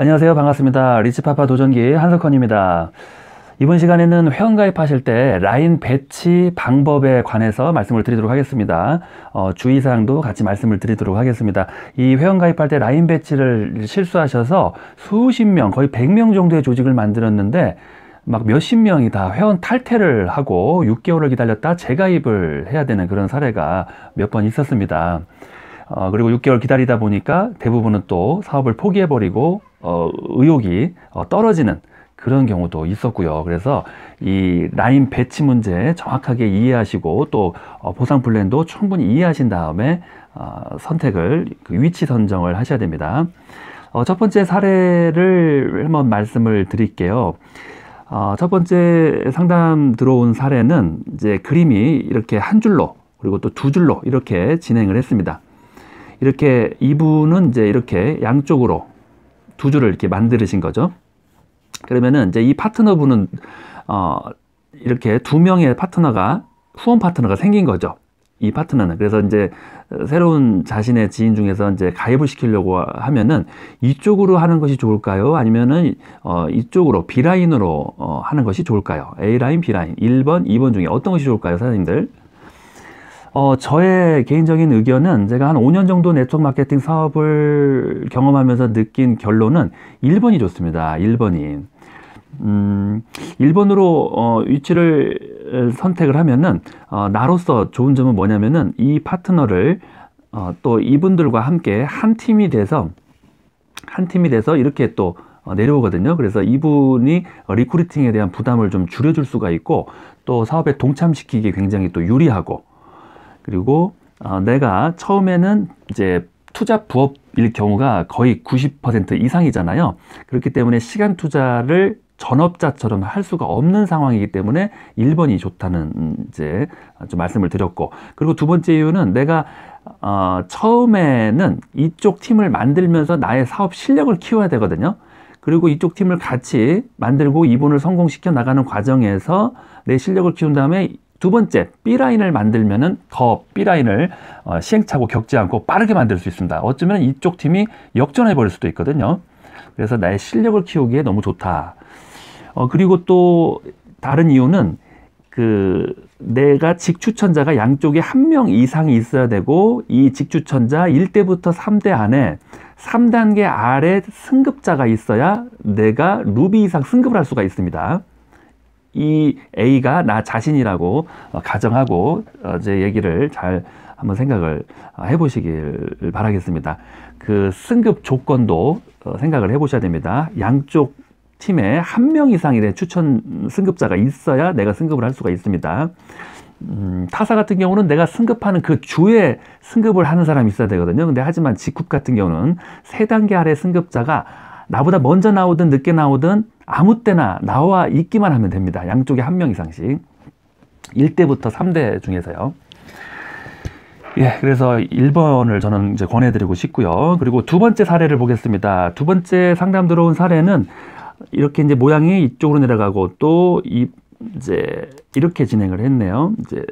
안녕하세요. 반갑습니다. 리치파파 도전기 한석헌입니다. 이번 시간에는 회원가입하실 때 라인 배치 방법에 관해서 말씀을 드리도록 하겠습니다. 주의사항도 같이 말씀을 드리도록 하겠습니다. 이 회원가입할 때 라인 배치를 실수하셔서 수십 명, 거의 100명 정도의 조직을 만들었는데 막 몇십 명이 다 회원 탈퇴를 하고 6개월을 기다렸다 재가입을 해야 되는 그런 사례가 몇 번 있었습니다. 그리고 6개월 기다리다 보니까 대부분은 또 사업을 포기해버리고 의욕이 떨어지는 그런 경우도 있었고요. 그래서 이 라인 배치 문제 정확하게 이해하시고 또 보상 플랜도 충분히 이해하신 다음에 선택을 위치 선정을 하셔야 됩니다. 첫 번째 사례를 한번 말씀을 드릴게요. 첫 번째 상담 들어온 사례는 이제 그림이 이렇게 한 줄로 그리고 또 두 줄로 이렇게 진행을 했습니다. 이렇게 이분은 이제 이렇게 양쪽으로 두 줄을 이렇게 만드신 거죠. 그러면은 이제 이 파트너분은 이렇게 두 명의 파트너가 후원 파트너가 생긴 거죠. 이 파트너는. 그래서 이제 새로운 자신의 지인 중에서 이제 가입을 시키려고 하면은 이쪽으로 하는 것이 좋을까요? 아니면은 이쪽으로 B라인으로 하는 것이 좋을까요? A라인, B라인, 1번, 2번 중에 어떤 것이 좋을까요, 사장님들? 저의 개인적인 의견은 제가 한 5년 정도 네트워크 마케팅 사업을 경험하면서 느낀 결론은 1번이 좋습니다. 1번이. 1번으로 위치를 선택을 하면은 나로서 좋은 점은 뭐냐면은 이 파트너를 또 이분들과 함께 한 팀이 돼서 이렇게 또 내려오거든요. 그래서 이분이 리크루팅에 대한 부담을 좀 줄여줄 수가 있고 또 사업에 동참시키기 굉장히 또 유리하고 그리고 내가 처음에는 이제 투자 부업일 경우가 거의 90% 이상이잖아요. 그렇기 때문에 시간 투자를 전업자처럼 할 수가 없는 상황이기 때문에 1번이 좋다는 이제 좀 말씀을 드렸고, 그리고 두 번째 이유는 내가 처음에는 이쪽 팀을 만들면서 나의 사업 실력을 키워야 되거든요. 그리고 이쪽 팀을 같이 만들고 이분을 성공시켜 나가는 과정에서 내 실력을 키운 다음에 두 번째 B라인을 만들면은 더 B라인을 시행착오 겪지 않고 빠르게 만들 수 있습니다. 어쩌면 이쪽 팀이 역전해 버릴 수도 있거든요. 그래서 나의 실력을 키우기에 너무 좋다. 그리고 또 다른 이유는 내가 직추천자가 양쪽에 한 명 이상이 있어야 되고 이 직추천자 1대부터 3대 안에 3단계 아래 승급자가 있어야 내가 루비 이상 승급을 할 수가 있습니다. 이 A가 나 자신이라고 가정하고 제 얘기를 잘 한번 생각을 해보시길 바라겠습니다. 그 승급 조건도 생각을 해보셔야 됩니다. 양쪽 팀에 한 명 이상이 된 추천 승급자가 있어야 내가 승급을 할 수가 있습니다. 타사 같은 경우는 내가 승급하는 그 주에 승급을 하는 사람이 있어야 되거든요. 근데 하지만 직급 같은 경우는 3단계 아래 승급자가 나보다 먼저 나오든 늦게 나오든 아무 때나 나와 있기만 하면 됩니다. 양쪽에 한 명 이상씩. 1대부터 3대 중에서요. 예, 그래서 1번을 저는 이제 권해드리고 싶고요. 그리고 두 번째 사례를 보겠습니다. 두 번째 상담 들어온 사례는 이렇게 이제 모양이 이쪽으로 내려가고 또 이제 이렇게 진행을 했네요. 이제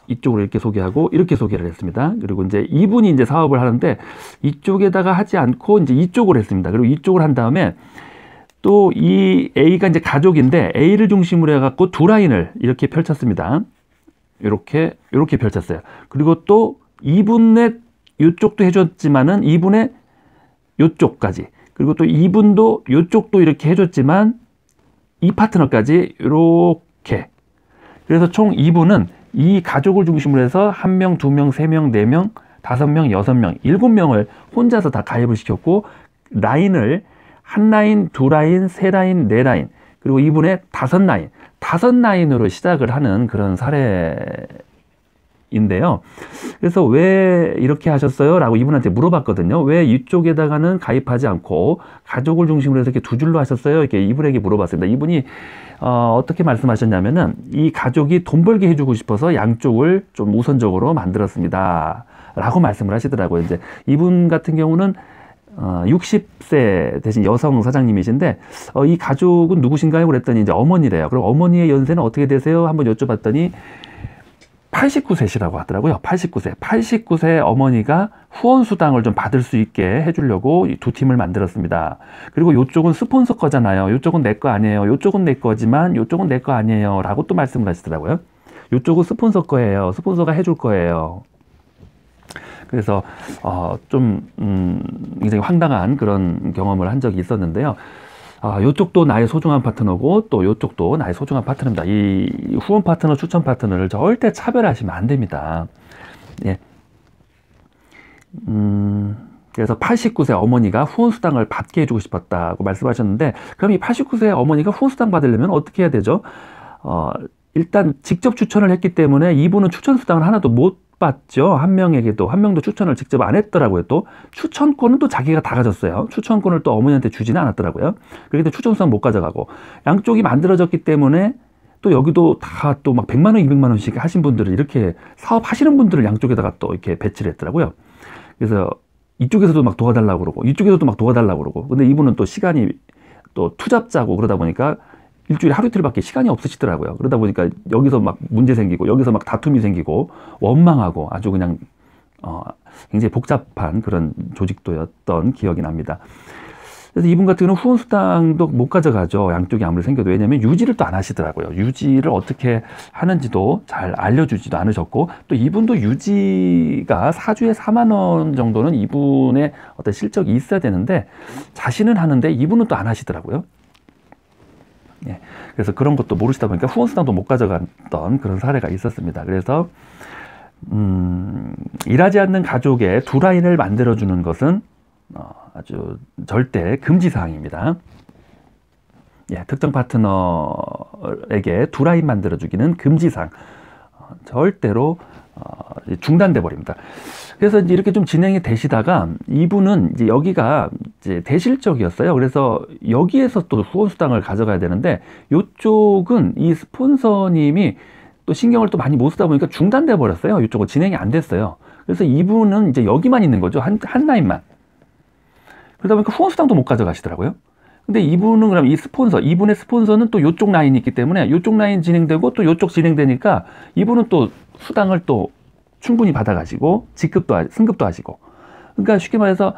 이쪽으로 이렇게 소개하고 이렇게 소개를 했습니다. 그리고 이제 이분이 이제 사업을 하는데 이쪽에다가 하지 않고 이제 이쪽으로 했습니다. 그리고 이쪽으로 한 다음에 또 이 A가 이제 가족인데 A를 중심으로 해갖고 두 라인을 이렇게 펼쳤습니다. 이렇게 펼쳤어요. 그리고 또 이분의 이쪽도 해줬지만은 이분의 이쪽까지 그리고 또 이분도 이쪽도 이렇게 해줬지만 이 파트너까지 이렇게 그래서 총 이분은 이 가족을 중심으로 해서 1명, 2명, 3명, 4명, 5명, 6명, 7명을 혼자서 다 가입을 시켰고 라인을 한 라인, 두 라인, 세 라인, 네 라인 그리고 이분의 5라인으로 시작을 하는 그런 사례인데요. 그래서 왜 이렇게 하셨어요? 라고 이분한테 물어봤거든요. 왜 이쪽에다가는 가입하지 않고 가족을 중심으로 해서 이렇게 두 줄로 하셨어요? 이렇게 이분에게 물어봤습니다. 이분이 어떻게 말씀하셨냐면은 이 가족이 돈 벌게 해주고 싶어서 양쪽을 좀 우선적으로 만들었습니다. 라고 말씀을 하시더라고요. 이제 이분 같은 경우는 60세 되신 여성 사장님이신데 이 가족은 누구신가요? 그랬더니 이제 어머니래요. 그럼 어머니의 연세는 어떻게 되세요? 한번 여쭤봤더니 89세시라고 하더라고요. 89세. 89세 어머니가 후원수당을 좀 받을 수 있게 해주려고 이 두 팀을 만들었습니다. 그리고 이쪽은 스폰서 거잖아요. 이쪽은 내 거 아니에요. 이쪽은 내 거지만 이쪽은 내 거 아니에요. 라고 또 말씀을 하시더라고요. 이쪽은 스폰서 거예요. 스폰서가 해줄 거예요. 그래서 굉장히 황당한 그런 경험을 한 적이 있었는데요. 이쪽도 나의 소중한 파트너고 또 이쪽도 나의 소중한 파트너입니다. 이 후원 파트너, 추천 파트너를 절대 차별하시면 안 됩니다. 예. 그래서 89세 어머니가 후원수당을 받게 해주고 싶었다고 말씀하셨는데, 그럼 이 89세 어머니가 후원수당 받으려면 어떻게 해야 되죠? 일단 직접 추천을 했기 때문에 이분은 추천수당을 하나도 못 받죠. 한 명도 추천을 직접 안 했더라고요. 또 추천권은 또 자기가 다 가졌어요. 추천권을 또 어머니한테 주지는 않았더라고요. 그렇기 때문에 추천수당 못 가져가고, 양쪽이 만들어졌기 때문에 또 여기도 다 또 막 100만 원, 200만 원씩 하신 분들을, 이렇게 사업하시는 분들을 양쪽에다가 또 이렇게 배치를 했더라고요. 그래서 이쪽에서도 막 도와달라고 그러고 이쪽에서도 막 도와달라고 그러고, 근데 이분은 또 시간이 또 투잡자고 그러다 보니까 일주일에 하루 이틀밖에 시간이 없으시더라고요. 그러다 보니까 여기서 막 문제 생기고 여기서 막 다툼이 생기고 원망하고 아주 그냥 굉장히 복잡한 그런 조직도였던 기억이 납니다. 그래서 이분 같은 경우는 후원수당도 못 가져가죠. 양쪽이 아무리 생겨도. 왜냐하면 유지를 또 안 하시더라고요. 유지를 어떻게 하는지도 잘 알려주지도 않으셨고, 또 이분도 유지가 4주에 4만 원 정도는 이분의 어떤 실적이 있어야 되는데, 자신은 하는데 이분은 또 안 하시더라고요. 예, 그래서 그런 것도 모르시다 보니까 후원수당도 못 가져갔던 그런 사례가 있었습니다. 그래서 일하지 않는 가족의 두 라인을 만들어주는 것은 아주 절대 금지사항입니다. 예, 특정 파트너에게 두 라인 만들어주기는 금지사항. 절대로 중단돼 버립니다. 그래서 이제 이렇게 좀 진행이 되시다가 이분은 이제 여기가 이제 대실적이었어요. 그래서 여기에서 또 후원수당을 가져가야 되는데, 이쪽은 이 스폰서님이 또 신경을 또 많이 못 쓰다 보니까 중단돼 버렸어요. 이쪽은 진행이 안 됐어요. 그래서 이분은 이제 여기만 있는 거죠. 한 라인만. 그러다 보니까 후원수당도 못 가져가시더라고요. 근데 이분은 그럼 이분의 스폰서는 또 이쪽 라인이 있기 때문에 이쪽 라인 진행되고 또 이쪽 진행되니까 이분은 또 수당을 또 충분히 받아가시고 승급도 하시고, 그러니까 쉽게 말해서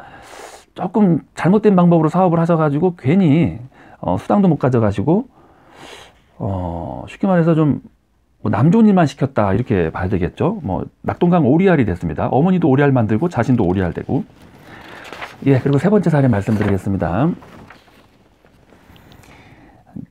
조금 잘못된 방법으로 사업을 하셔가지고 괜히 수당도 못 가져가시고, 쉽게 말해서 좀 남 좋은 일만 시켰다 이렇게 봐야 되겠죠. 뭐 낙동강 오리알이 됐습니다. 어머니도 오리알 만들고 자신도 오리알 되고. 예, 그리고 세 번째 사례 말씀드리겠습니다.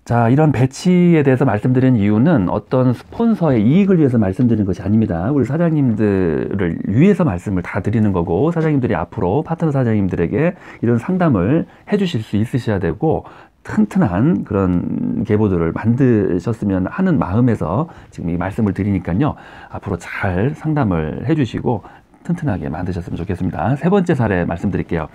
자, 이런 배치에 대해서 말씀드린 이유는 어떤 스폰서의 이익을 위해서 말씀드리는 것이 아닙니다. 우리 사장님들을 위해서 말씀을 다 드리는 거고, 사장님들이 앞으로 파트너 사장님들에게 이런 상담을 해주실 수 있으셔야 되고, 튼튼한 그런 계보들을 만드셨으면 하는 마음에서 지금 이 말씀을 드리니까요, 앞으로 잘 상담을 해주시고 튼튼하게 만드셨으면 좋겠습니다. 세 번째 사례 말씀드릴게요.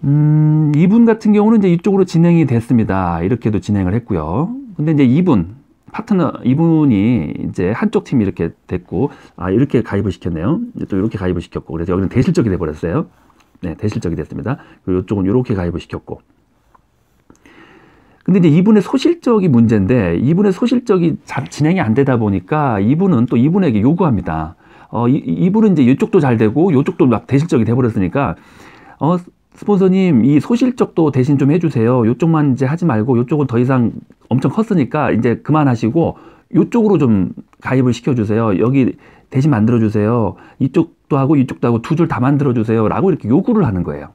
이분 같은 경우는 이제 이쪽으로 진행이 됐습니다. 이렇게도 진행을 했고요. 근데 이제 이분이 이제 한쪽 팀이 이렇게 됐고, 이렇게 가입을 시켰네요. 또 이렇게 가입을 시켰고, 그래서 여기는 대실적이 돼버렸어요. 네, 대실적이 됐습니다. 그리고 이쪽은 이렇게 가입을 시켰고. 근데 이제 이분의 소실적이 문제인데, 이분의 소실적이 잘 진행이 안 되다 보니까 이분은 또 이분에게 요구합니다. 이분은 이제 이쪽도 잘 되고 이쪽도 막 대실적이 돼버렸으니까, 스폰서님, 이 소실적도 대신 좀 해주세요. 이쪽만 이제 하지 말고 이쪽은 더 이상 엄청 컸으니까 이제 그만하시고 이쪽으로 좀 가입을 시켜주세요. 여기 대신 만들어주세요. 이쪽도 하고 이쪽도 하고 두 줄 다 만들어주세요. 라고 이렇게 요구를 하는 거예요.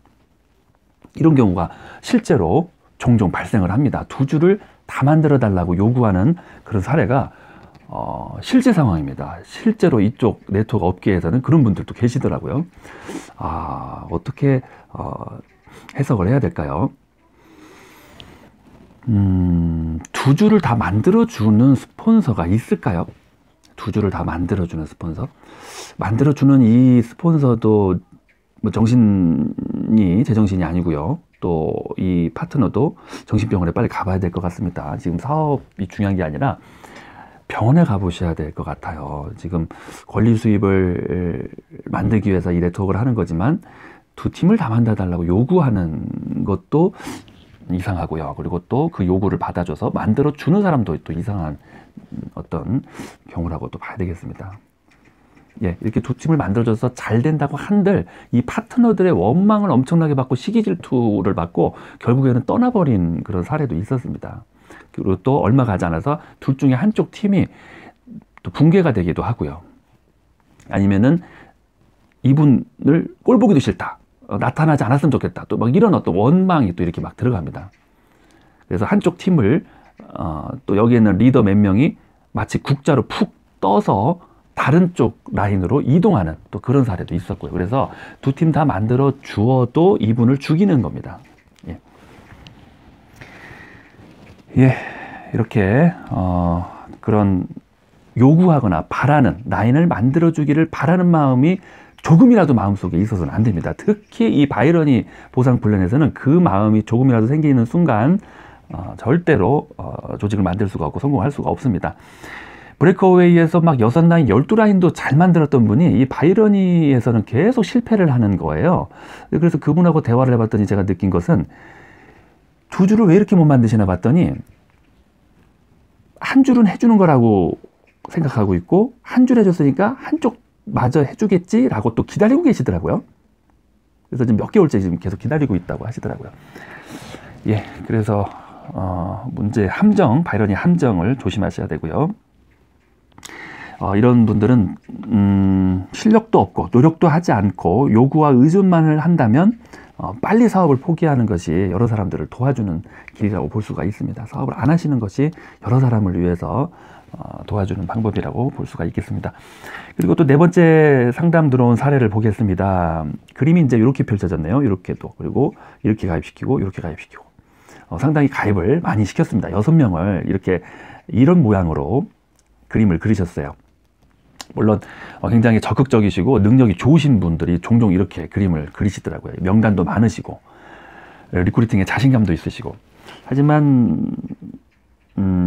이런 경우가 실제로 종종 발생을 합니다. 두 줄을 다 만들어 달라고 요구하는 그런 사례가 실제 상황입니다. 실제로 이쪽 네트워크 업계에서는 그런 분들도 계시더라고요. 어떻게 해석을 해야 될까요? 두 줄을 다 만들어주는 스폰서가 있을까요? 두 줄을 다 만들어주는 스폰서? 만들어주는 이 스폰서도 뭐 제정신이 아니고요. 또 이 파트너도 정신병원에 빨리 가봐야 될 것 같습니다. 지금 사업이 중요한 게 아니라 병원에 가보셔야 될 것 같아요. 지금 권리 수입을 만들기 위해서 이 네트워크를 하는 거지만 두 팀을 다 만들어달라고 요구하는 것도 이상하고요. 그리고 또 그 요구를 받아줘서 만들어주는 사람도 또 이상한 어떤 경우라고도 봐야 되겠습니다. 예, 이렇게 두 팀을 만들어줘서 잘 된다고 한들 이 파트너들의 원망을 엄청나게 받고 시기 질투를 받고 결국에는 떠나버린 그런 사례도 있었습니다. 그리고 또 얼마 가지 않아서 둘 중에 한쪽 팀이 또 붕괴가 되기도 하고요. 아니면은 이분을 꼴 보기도 싫다. 나타나지 않았으면 좋겠다. 또 막 이런 어떤 원망이 또 이렇게 막 들어갑니다. 그래서 한쪽 팀을 또 여기에 있는 리더 몇 명이 마치 국자로 푹 떠서 다른 쪽 라인으로 이동하는 또 그런 사례도 있었고요. 그래서 두 팀 다 만들어 주어도 이분을 죽이는 겁니다. 예, 예, 이렇게 그런 요구하거나 바라는 라인을 만들어 주기를 바라는 마음이 조금이라도 마음속에 있어서는 안 됩니다. 특히 이 바이러니 보상 훈련에서는 그 마음이 조금이라도 생기는 순간 절대로 조직을 만들 수가 없고 성공할 수가 없습니다. 브레이크어웨이에서 막 6라인, 12라인도 잘 만들었던 분이 이 바이러니에서는 계속 실패를 하는 거예요. 그래서 그분하고 대화를 해봤더니 제가 느낀 것은 두 줄을 왜 이렇게 못 만드시나 봤더니 한 줄은 해주는 거라고 생각하고 있고 한 줄 해줬으니까 한쪽 마저 해주겠지라고 또 기다리고 계시더라고요. 그래서 지금 몇 개월째 지금 계속 기다리고 있다고 하시더라고요. 예, 그래서 문제 함정, 바이러니 함정을 조심하셔야 되고요. 이런 분들은 실력도 없고 노력도 하지 않고 요구와 의존만을 한다면 빨리 사업을 포기하는 것이 여러 사람들을 도와주는 길이라고 볼 수가 있습니다. 사업을 안 하시는 것이 여러 사람을 위해서 도와주는 방법이라고 볼 수가 있겠습니다. 그리고 또 네 번째 상담 들어온 사례를 보겠습니다. 그림이 이제 이렇게 펼쳐졌네요. 이렇게도. 그리고 이렇게 가입시키고 이렇게 가입시키고 상당히 가입을 많이 시켰습니다. 6명을 이렇게 이런 모양으로 그림을 그리셨어요. 물론 굉장히 적극적이시고 능력이 좋으신 분들이 종종 이렇게 그림을 그리시더라고요. 명단도 많으시고 리크루팅에 자신감도 있으시고. 하지만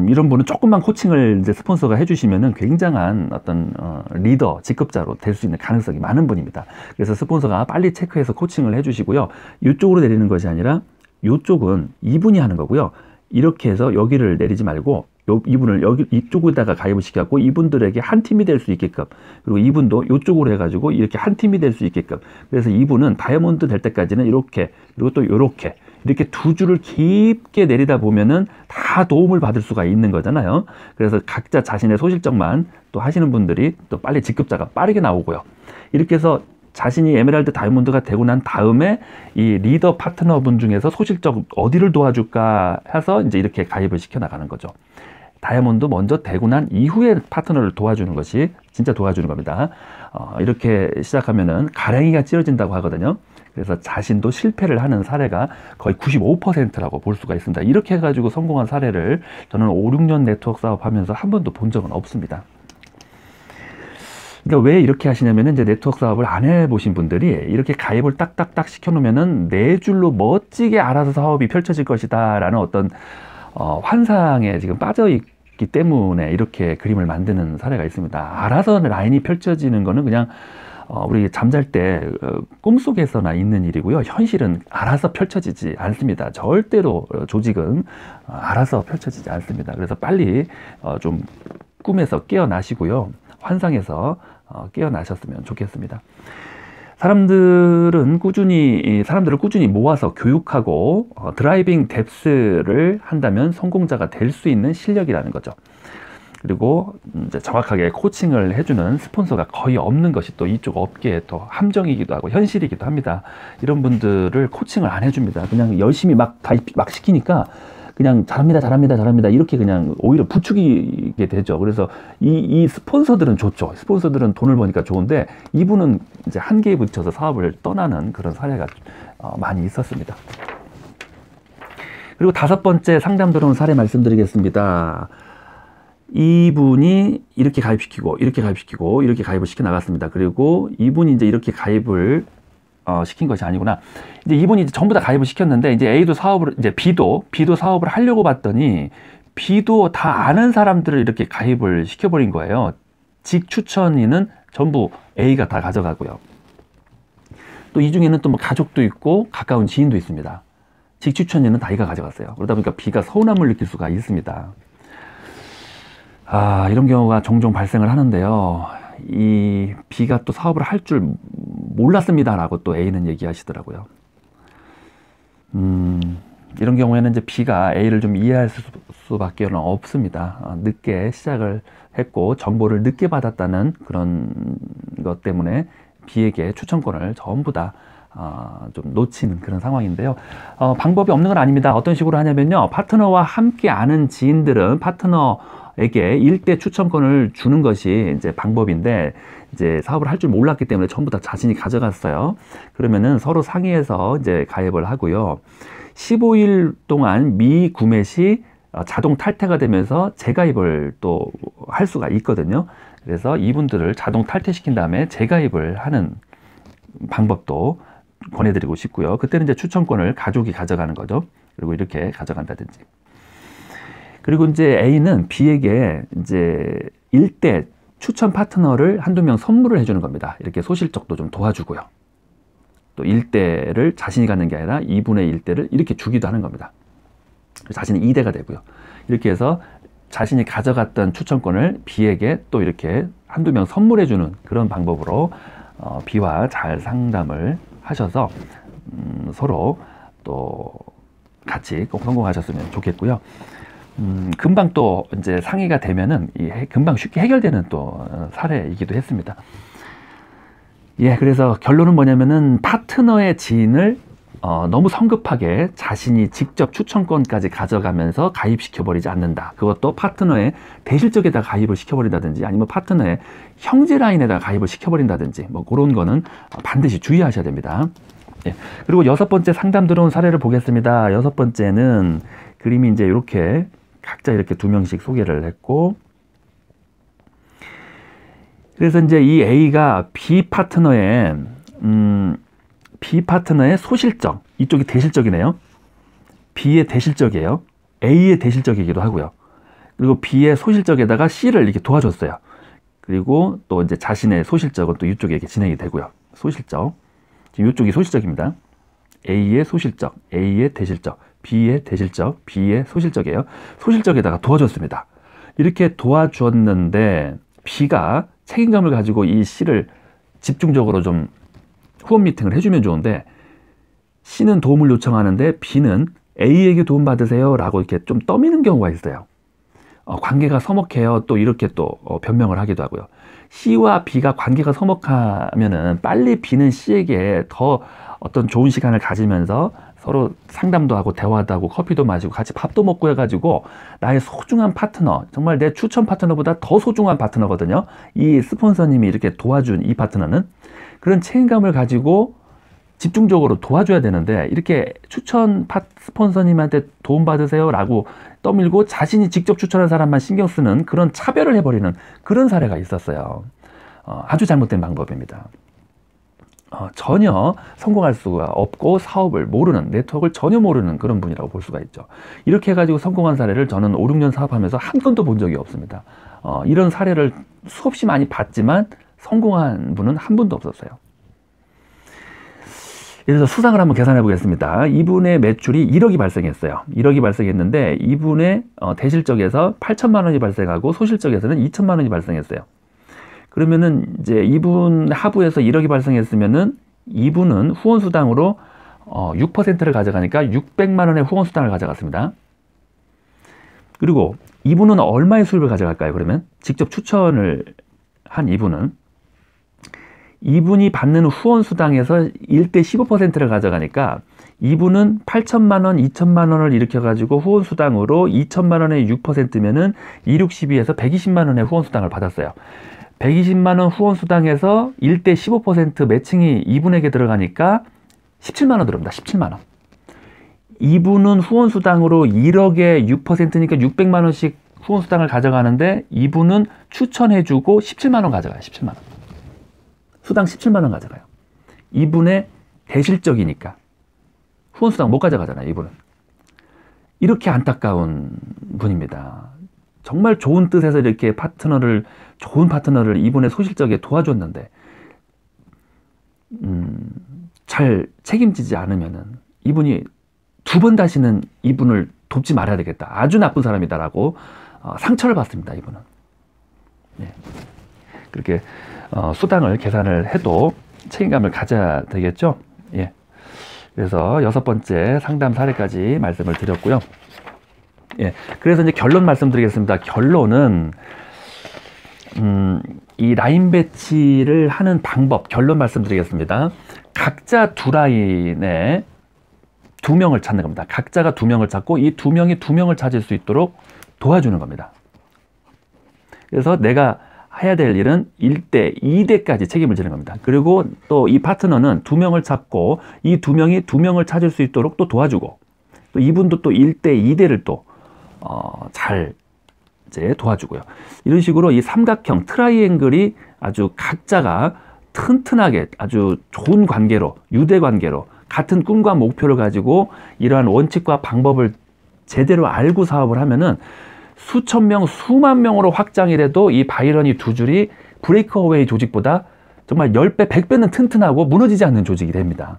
이런 분은 조금만 코칭을 이제 스폰서가 해주시면은 굉장한 어떤 리더, 직급자로 될 수 있는 가능성이 많은 분입니다. 그래서 스폰서가 빨리 체크해서 코칭을 해주시고요. 이쪽으로 내리는 것이 아니라 이쪽은 이분이 하는 거고요. 이렇게 해서 여기를 내리지 말고 이분을 여기 이쪽에다가 가입을 시켰고 이분들에게 한 팀이 될 수 있게끔, 그리고 이분도 이쪽으로 해가지고 이렇게 한 팀이 될 수 있게끔. 그래서 이분은 다이아몬드 될 때까지는 이렇게, 그리고 또 이렇게 두 줄을 깊게 내리다 보면은 다 도움을 받을 수가 있는 거잖아요. 그래서 각자 자신의 소실적만 또 하시는 분들이 또 빨리 직급자가 빠르게 나오고요. 이렇게 해서 자신이 에메랄드 다이아몬드가 되고 난 다음에 이 리더 파트너분 중에서 소실적 어디를 도와줄까 해서 이제 이렇게 가입을 시켜 나가는 거죠. 다이아몬드 먼저 되고 난 이후에 파트너를 도와주는 것이 진짜 도와주는 겁니다. 이렇게 시작하면은 가랭이가 찢어진다고 하거든요. 그래서 자신도 실패를 하는 사례가 거의 95%라고 볼 수가 있습니다. 이렇게 해가지고 성공한 사례를 저는 5, 6년 네트워크 사업 하면서 한 번도 본 적은 없습니다. 그러니까 왜 이렇게 하시냐면은 이제 네트워크 사업을 안 해보신 분들이 이렇게 가입을 딱딱딱 시켜놓으면은 네 줄로 멋지게 알아서 사업이 펼쳐질 것이다 라는 어떤 환상에 지금 빠져있기 때문에 이렇게 그림을 만드는 사례가 있습니다. 알아서 라인이 펼쳐지는 거는 그냥 우리 잠잘 때 꿈속에서나 있는 일이고요. 현실은 알아서 펼쳐지지 않습니다. 절대로 조직은 알아서 펼쳐지지 않습니다. 그래서 빨리 좀 꿈에서 깨어나시고요. 환상에서 깨어나셨으면 좋겠습니다. 사람들을 꾸준히 모아서 교육하고 드라이빙 뎁스를 한다면 성공자가 될 수 있는 실력이라는 거죠. 그리고 이제 정확하게 코칭을 해주는 스폰서가 거의 없는 것이 또 이쪽 업계의 또 함정이기도 하고 현실이기도 합니다. 이런 분들을 코칭을 안 해줍니다. 그냥 열심히 막 시키니까 그냥 잘합니다 이렇게 그냥 오히려 부추기게 되죠. 그래서 이 스폰서들은 좋죠. 스폰서들은 돈을 버니까 좋은데 이분은 이제 한계에 부딪혀서 사업을 떠나는 그런 사례가 많이 있었습니다. 그리고 5번째 상담 들어온 사례 말씀드리겠습니다. 이분이 이렇게 가입시키고 이렇게 가입을 시켜 나갔습니다. 그리고 이분이 이제 이렇게 가입을 시킨 것이 아니구나. 이제 이분이 이제 전부 다 가입을 시켰는데 이제 A도 사업을 이제 B도 사업을 하려고 봤더니 B도 다 아는 사람들을 이렇게 가입을 시켜버린 거예요. 직 추천인은 전부 A가 다 가져가고요. 또 이 중에는 또 뭐 가족도 있고 가까운 지인도 있습니다. 직 추천인은 다 A가 가져갔어요. 그러다 보니까 B가 서운함을 느낄 수가 있습니다. 이런 경우가 종종 발생을 하는데요. 이 B가 또 사업을 할 줄 몰랐습니다 라고 또 A는 얘기하시더라고요. 이런 경우에는 이제 B가 A를 좀 이해할 수밖에 없습니다. 늦게 시작을 했고 정보를 늦게 받았다는 그런 것 때문에 B에게 추천권을 전부 다 좀 놓치는 그런 상황인데요. 방법이 없는 건 아닙니다. 어떤 식으로 하냐면요. 파트너와 함께 아는 지인들은 파트너에게 일대 추천권을 주는 것이 이제 방법인데, 이제 사업을 할 줄 몰랐기 때문에 전부 다 자신이 가져갔어요. 그러면은 서로 상의해서 이제 가입을 하고요. 15일 동안 미구매 시 자동 탈퇴가 되면서 재가입을 또 할 수가 있거든요. 그래서 이분들을 자동 탈퇴시킨 다음에 재가입을 하는 방법도 권해드리고 싶고요. 그때는 이제 추천권을 가족이 가져가는 거죠. 그리고 이렇게 가져간다든지. 그리고 이제 A는 B에게 이제 일대 추천 파트너를 한두 명 선물을 해주는 겁니다. 이렇게 소실적도 좀 도와주고요. 또 1대를 자신이 갖는 게 아니라 2분의 1대를 이렇게 주기도 하는 겁니다. 자신이 2대가 되고요. 이렇게 해서 자신이 가져갔던 추천권을 B에게 또 이렇게 한두 명 선물해주는 그런 방법으로 B와 잘 상담을 하셔서 서로 또 같이 꼭 성공하셨으면 좋겠고요. 금방 또 이제 상의가 되면은 금방 쉽게 해결되는 또 사례이기도 했습니다. 예, 그래서 결론은 뭐냐면은 파트너의 지인을 너무 성급하게 자신이 직접 추천권까지 가져가면서 가입시켜버리지 않는다. 그것도 파트너의 대실적에다 가입을 시켜버린다든지 아니면 파트너의 형제 라인에다 가입을 시켜버린다든지 뭐 그런 거는 반드시 주의하셔야 됩니다. 예. 그리고 6번째 상담 들어온 사례를 보겠습니다. 6번째는 그림이 이제 이렇게 각자 이렇게 2명씩 소개를 했고, 그래서 이제 이 A가 B 파트너의 소실적, 이쪽이 대실적이네요. B의 대실적이에요. A의 대실적이기도 하고요. 그리고 B의 소실적에다가 C를 이렇게 도와줬어요. 그리고 또 이제 자신의 소실적은 또 이쪽에 이렇게 진행이 되고요. 소실적. 지금 이쪽이 소실적입니다. A의 소실적, A의 대실적, B의 대실적, B의 소실적이에요. 소실적에다가 도와줬습니다. 이렇게 도와주었는데 B가 책임감을 가지고 이 C를 집중적으로 좀 후원 미팅을 해주면 좋은데, C는 도움을 요청하는데 B는 A에게 도움 받으세요 라고 이렇게 좀 떠미는 경우가 있어요. 관계가 서먹해요. 또 이렇게 또 변명을 하기도 하고요. C와 B가 관계가 서먹하면은 빨리 B는 C에게 더 어떤 좋은 시간을 가지면서 서로 상담도 하고 대화도 하고 커피도 마시고 같이 밥도 먹고 해가지고 나의 소중한 파트너, 정말 내 추천 파트너보다 더 소중한 파트너거든요. 이 스폰서님이 이렇게 도와준 이 파트너는 그런 책임감을 가지고 집중적으로 도와줘야 되는데, 이렇게 추천 스폰서님한테 도움 받으세요 라고 떠밀고 자신이 직접 추천한 사람만 신경 쓰는 그런 차별을 해버리는 그런 사례가 있었어요. 아주 잘못된 방법입니다. 전혀 성공할 수가 없고 사업을 모르는, 네트워크를 전혀 모르는 그런 분이라고 볼 수가 있죠. 이렇게 해가지고 성공한 사례를 저는 5, 6년 사업하면서 한 건도 본 적이 없습니다. 이런 사례를 수없이 많이 봤지만 성공한 분은 한 분도 없었어요. 그래서 수상을 한번 계산해 보겠습니다. 이분의 매출이 1억이 발생했어요. 1억이 발생했는데 이분의 대실적에서 8천만 원이 발생하고 소실적에서는 2천만 원이 발생했어요. 그러면은 이제 이분 하부에서 1억이 발생했으면은 이분은 후원수당으로 6%를 가져가니까 600만 원의 후원수당을 가져갔습니다. 그리고 이분은 얼마의 수입을 가져갈까요? 그러면 직접 추천을 한 이분이 받는 후원수당에서 1대 15%를 가져가니까 이분은 8천만 원, 2천만 원을 일으켜가지고 후원수당으로 2천만 원의 6%면은 2, 6, 12에서 120만 원의 후원수당을 받았어요. 120만 원 후원수당에서 1대 15% 매칭이 이분에게 들어가니까 17만 원 들어옵니다. 17만 원. 이분은 후원수당으로 1억에 6%니까 600만 원씩 후원수당을 가져가는데 이분은 추천해주고 17만 원 가져가요. 17만 원. 수당 17만 원 가져가요. 이분의 대실적이니까 후원수당 못 가져가잖아요. 이분은. 이렇게 안타까운 분입니다. 정말 좋은 뜻에서 이렇게 좋은 파트너를 이분의 소실적에 도와줬는데 잘 책임지지 않으면은 이분이 2번 다시는 이분을 돕지 말아야 되겠다. 아주 나쁜 사람이다라고 상처를 받습니다. 이분은. 예. 그렇게 수당을 계산을 해도 책임감을 가져야 되겠죠. 예. 그래서 6번째 상담 사례까지 말씀을 드렸고요. 예. 그래서 이제 결론 말씀드리겠습니다. 결론은 이 라인 배치를 하는 방법, 결론 말씀드리겠습니다. 각자 두 라인에 2명을 찾는 겁니다. 각자가 2명을 찾고 이 2명이 2명을 찾을 수 있도록 도와주는 겁니다. 그래서 내가 해야 될 일은 1대, 2대까지 책임을 지는 겁니다. 그리고 또 이 파트너는 2명을 찾고 이 2명이 2명을 찾을 수 있도록 또 도와주고, 또 이분도 또 1대, 2대를 또 잘 이제 도와주고요. 이런 식으로 이 삼각형 트라이앵글이 아주 각자가 튼튼하게 아주 좋은 관계로, 유대 관계로 같은 꿈과 목표를 가지고 이러한 원칙과 방법을 제대로 알고 사업을 하면은 수천 명, 수만 명으로 확장이 돼도 이 바이러니 두 줄이 브레이크어웨이 조직보다 정말 10배, 100배는 튼튼하고 무너지지 않는 조직이 됩니다.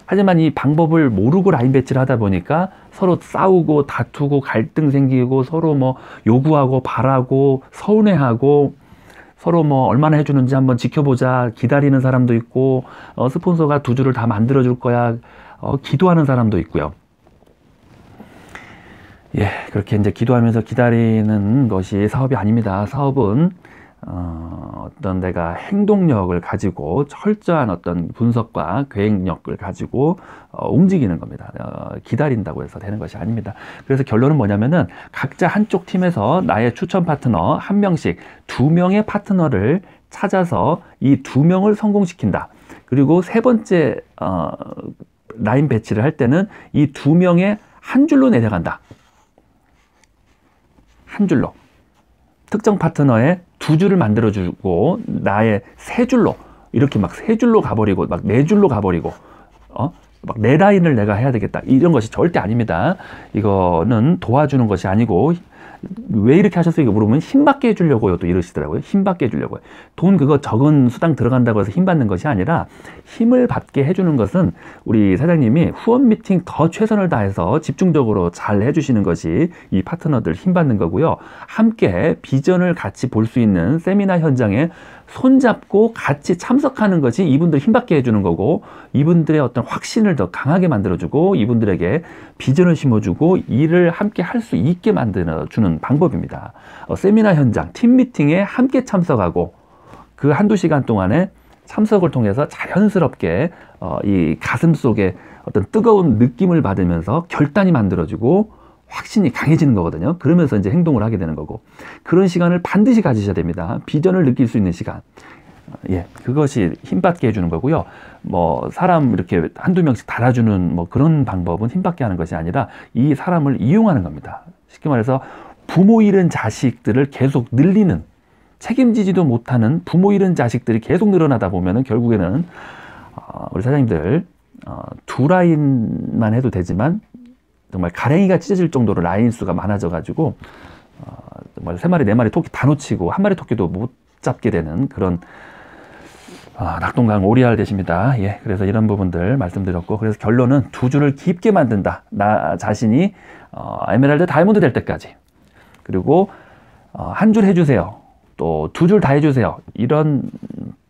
하지만 이 방법을 모르고 라인 배치를 하다 보니까 서로 싸우고 다투고 갈등 생기고 서로 뭐 요구하고 바라고 서운해하고 서로 뭐 얼마나 해주는지 한번 지켜보자 기다리는 사람도 있고 스폰서가 두 줄을 다 만들어줄 거야 기도하는 사람도 있고요. 예, 그렇게 이제 기도하면서 기다리는 것이 사업이 아닙니다. 사업은 어떤 내가 행동력을 가지고 철저한 어떤 분석과 계획력을 가지고 움직이는 겁니다. 기다린다고 해서 되는 것이 아닙니다. 그래서 결론은 뭐냐면은 각자 한쪽 팀에서 나의 추천 파트너 1명씩 2명의 파트너를 찾아서 이 2명을 성공시킨다. 그리고 세 번째 라인 배치를 할 때는 이 2명의 한 줄로 내려간다. 한 줄로. 특정 파트너의 2줄을 만들어주고 나의 3줄로 이렇게 막 3줄로 가버리고 막 4줄로 가버리고 막 4라인을 내가 해야 되겠다 이런 것이 절대 아닙니다. 이거는 도와주는 것이 아니고 왜 이렇게 하셨어요? 이거 물으면 힘받게 해주려고요 또 이러시더라고요. 힘받게 해주려고요. 돈 그거 적은 수당 들어간다고 해서 힘 받는 것이 아니라 힘을 받게 해주는 것은 우리 사장님이 후원 미팅 더 최선을 다해서 집중적으로 잘 해주시는 것이 이 파트너들 힘 받는 거고요. 함께 비전을 같이 볼 수 있는 세미나 현장에 손잡고 같이 참석하는 것이 이분들 힘받게 해주는 거고 이분들의 어떤 확신을 더 강하게 만들어주고 이분들에게 비전을 심어주고 일을 함께 할 수 있게 만들어주는 방법입니다. 세미나 현장, 팀 미팅에 함께 참석하고 그 한두 시간 동안에 참석을 통해서 자연스럽게 이 가슴 속에 어떤 뜨거운 느낌을 받으면서 결단이 만들어지고 확신이 강해지는 거거든요. 그러면서 이제 행동을 하게 되는 거고 그런 시간을 반드시 가지셔야 됩니다. 비전을 느낄 수 있는 시간. 예, 그것이 힘받게 해주는 거고요. 뭐 사람 이렇게 한두 명씩 달아주는 뭐 그런 방법은 힘받게 하는 것이 아니라 이 사람을 이용하는 겁니다. 쉽게 말해서 부모 잃은 자식들을 계속 늘리는 책임지지도 못하는 부모 잃은 자식들이 계속 늘어나다 보면은 결국에는 우리 사장님들 2라인만 해도 되지만 정말 가랭이가 찢어질 정도로 라인 수가 많아져 가지고 정말 3마리 4마리 토끼 다 놓치고 1마리 토끼도 못 잡게 되는 그런 낙동강 오리알 되십니다. 예, 그래서 이런 부분들 말씀드렸고 그래서 결론은 2줄을 깊게 만든다. 나 자신이 에메랄드 다이아몬드 될 때까지 그리고 한 줄 해주세요. 또 2줄 다 해주세요. 이런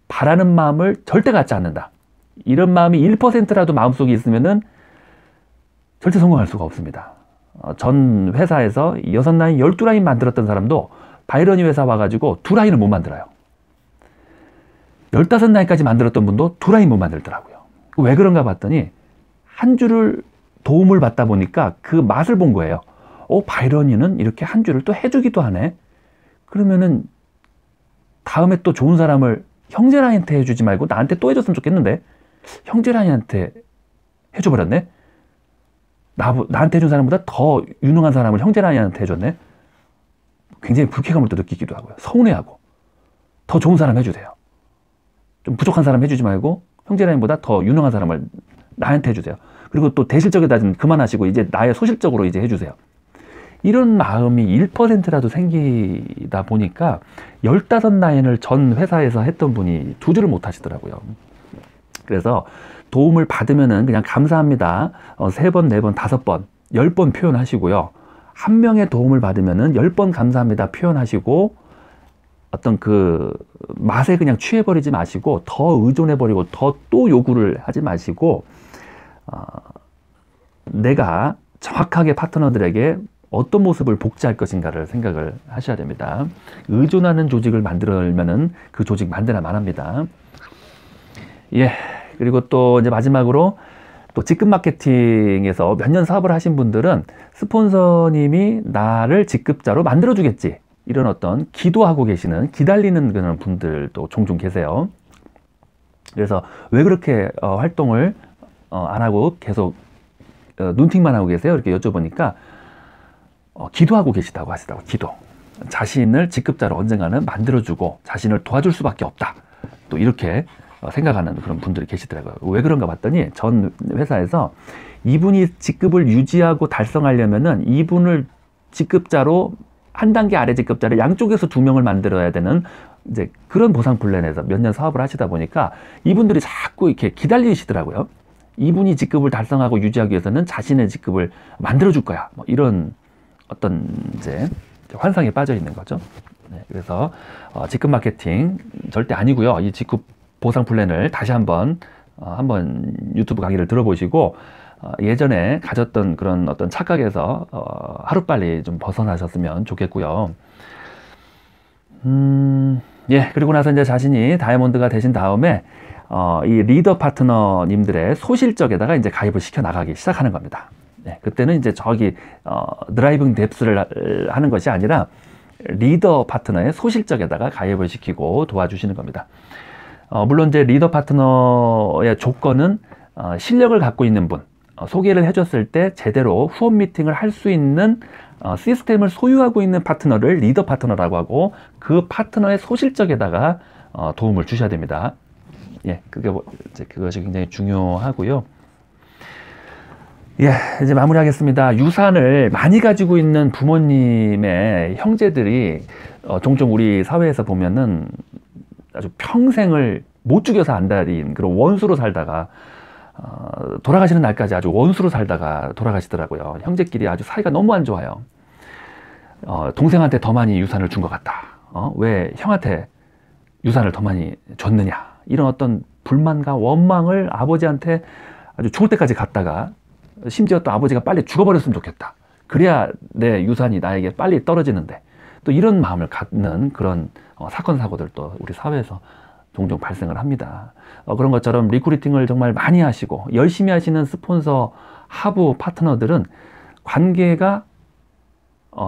바라는 마음을 절대 갖지 않는다. 이런 마음이 1%라도 마음속에 있으면은 절대 성공할 수가 없습니다. 전 회사에서 6라인, 12라인 만들었던 사람도 바이러니 회사 와가지고 2라인을 못 만들어요. 15라인까지 만들었던 분도 2라인 못 만들더라고요. 왜 그런가 봤더니 한 줄을 도움을 받다 보니까 그 맛을 본 거예요. 바이러니는 이렇게 한 줄을 또 해주기도 하네. 그러면은 다음에 또 좋은 사람을 형제라인한테 해주지 말고 나한테 또 해줬으면 좋겠는데 형제라인한테 해줘버렸네. 나한테 해준 사람보다 더 유능한 사람을 형제라인한테 해줬네. 굉장히 불쾌감을 또 느끼기도 하고요. 서운해하고 더 좋은 사람 해주세요. 좀 부족한 사람 해주지 말고 형제라인보다 더 유능한 사람을 나한테 해주세요. 그리고 또 대실적에다 좀 그만하시고 이제 나의 소실적으로 이제 해주세요. 이런 마음이 1%라도 생기다 보니까 15라인을 전 회사에서 했던 분이 2줄을 못 하시더라고요. 그래서 도움을 받으면은 그냥 감사합니다. 3번, 4번, 5번, 10번 표현하시고요. 한 명의 도움을 받으면은 10번 감사합니다 표현하시고 어떤 그 맛에 그냥 취해버리지 마시고 더 의존해버리고 더 또 요구를 하지 마시고 내가 정확하게 파트너들에게 어떤 모습을 복제할 것인가를 생각을 하셔야 됩니다. 의존하는 조직을 만들면은 그 조직 만드나 만합니다. 예. 그리고 또 이제 마지막으로 또 직급 마케팅에서 몇 년 사업을 하신 분들은 스폰서님이 나를 직급자로 만들어주겠지. 이런 어떤 기도하고 계시는, 기다리는 그런 분들도 종종 계세요. 그래서 왜 그렇게 활동을 안 하고 계속 눈팅만 하고 계세요? 이렇게 여쭤보니까 기도하고 계시다고 하시더라고요. 기도. 자신을 직급자로 언젠가는 만들어주고 자신을 도와줄 수밖에 없다. 또 이렇게 생각하는 그런 분들이 계시더라고요. 왜 그런가 봤더니 전 회사에서 이분이 직급을 유지하고 달성하려면은 이분을 직급자로 한 단계 아래 직급자를 양쪽에서 2명을 만들어야 되는 이제 그런 보상 플랜에서 몇 년 사업을 하시다 보니까 이분들이 자꾸 이렇게 기다리시더라고요. 이분이 직급을 달성하고 유지하기 위해서는 자신의 직급을 만들어줄 거야. 뭐 이런 어떤 이제 환상에 빠져 있는 거죠. 네, 그래서 직급 마케팅 절대 아니고요. 이 직급 보상 플랜을 다시 한번 유튜브 강의를 들어보시고 예전에 가졌던 그런 어떤 착각에서 하루빨리 좀 벗어나셨으면 좋겠고요. 예, 그리고 나서 이제 자신이 다이아몬드가 되신 다음에 이 리더 파트너님들의 소실적에다가 이제 가입을 시켜 나가기 시작하는 겁니다. 네, 그때는 이제 저기 드라이빙 뎁스를 하는 것이 아니라 리더 파트너의 소실적에다가 가입을 시키고 도와주시는 겁니다. 물론 이제 리더 파트너의 조건은 실력을 갖고 있는 분, 소개를 해줬을 때 제대로 후원 미팅을 할 수 있는 시스템을 소유하고 있는 파트너를 리더 파트너라고 하고 그 파트너의 소실적에다가 도움을 주셔야 됩니다. 예, 그것이 굉장히 중요하고요. 예, 이제 마무리하겠습니다. 유산을 많이 가지고 있는 부모님의 형제들이 종종 우리 사회에서 보면은 아주 평생을 못 죽여서 안달인 그런 원수로 살다가 돌아가시는 날까지 아주 원수로 살다가 돌아가시더라고요. 형제끼리 아주 사이가 너무 안 좋아요. 동생한테 더 많이 유산을 준 것 같다. 왜 형한테 유산을 더 많이 줬느냐. 이런 어떤 불만과 원망을 아버지한테 아주 죽을 때까지 갔다가 심지어 또 아버지가 빨리 죽어버렸으면 좋겠다. 그래야 내 유산이 나에게 빨리 떨어지는데 또 이런 마음을 갖는 그런 사건 사고들도 우리 사회에서 종종 발생을 합니다. 그런 것처럼 리크루팅을 정말 많이 하시고 열심히 하시는 스폰서 하부 파트너들은 관계가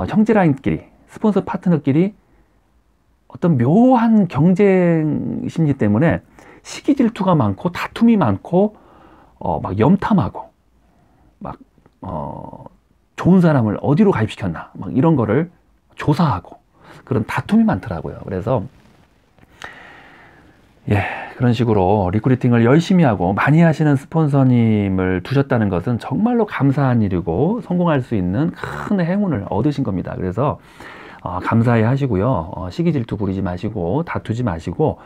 형제라인끼리 스폰서 파트너끼리 어떤 묘한 경쟁 심리 때문에 시기 질투가 많고 다툼이 많고 막 염탐하고 막 좋은 사람을 어디로 가입시켰나 막 이런 거를 조사하고 그런 다툼이 많더라고요. 그래서 예, 그런 식으로 리크루팅을 열심히 하고 많이 하시는 스폰서님을 두셨다는 것은 정말로 감사한 일이고 성공할 수 있는 큰 행운을 얻으신 겁니다. 그래서 감사해 하시고요. 시기 질투 부리지 마시고 다투지 마시고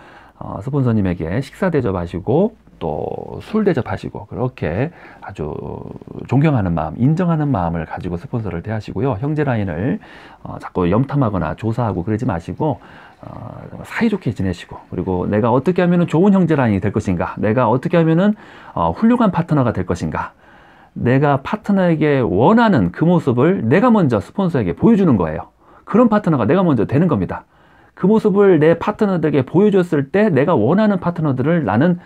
스폰서님에게 식사 대접하시고 또 술 대접하시고 그렇게 아주 존경하는 마음, 인정하는 마음을 가지고 스폰서를 대하시고요. 형제 라인을 자꾸 염탐하거나 조사하고 그러지 마시고 사이좋게 지내시고 그리고 내가 어떻게 하면 좋은 형제 라인이 될 것인가, 내가 어떻게 하면 훌륭한 파트너가 될 것인가, 내가 파트너에게 원하는 그 모습을 내가 먼저 스폰서에게 보여주는 거예요. 그런 파트너가 내가 먼저 되는 겁니다. 그 모습을 내 파트너들에게 보여줬을 때 내가 원하는 파트너들을 나는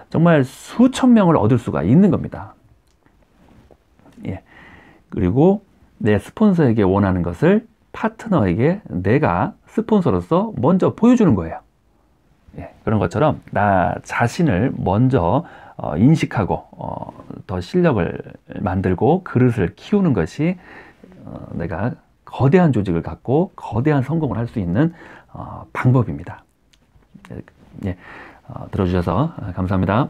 정말 수천 명을 얻을 수가 있는 겁니다. 예. 그리고 내 스폰서에게 원하는 것을 파트너에게 내가 스폰서로서 먼저 보여주는 거예요. 예. 그런 것처럼 나 자신을 먼저 인식하고 더 실력을 만들고 그릇을 키우는 것이 내가 거대한 조직을 갖고 거대한 성공을 할 수 있는 방법입니다. 예. 들어주셔서 감사합니다.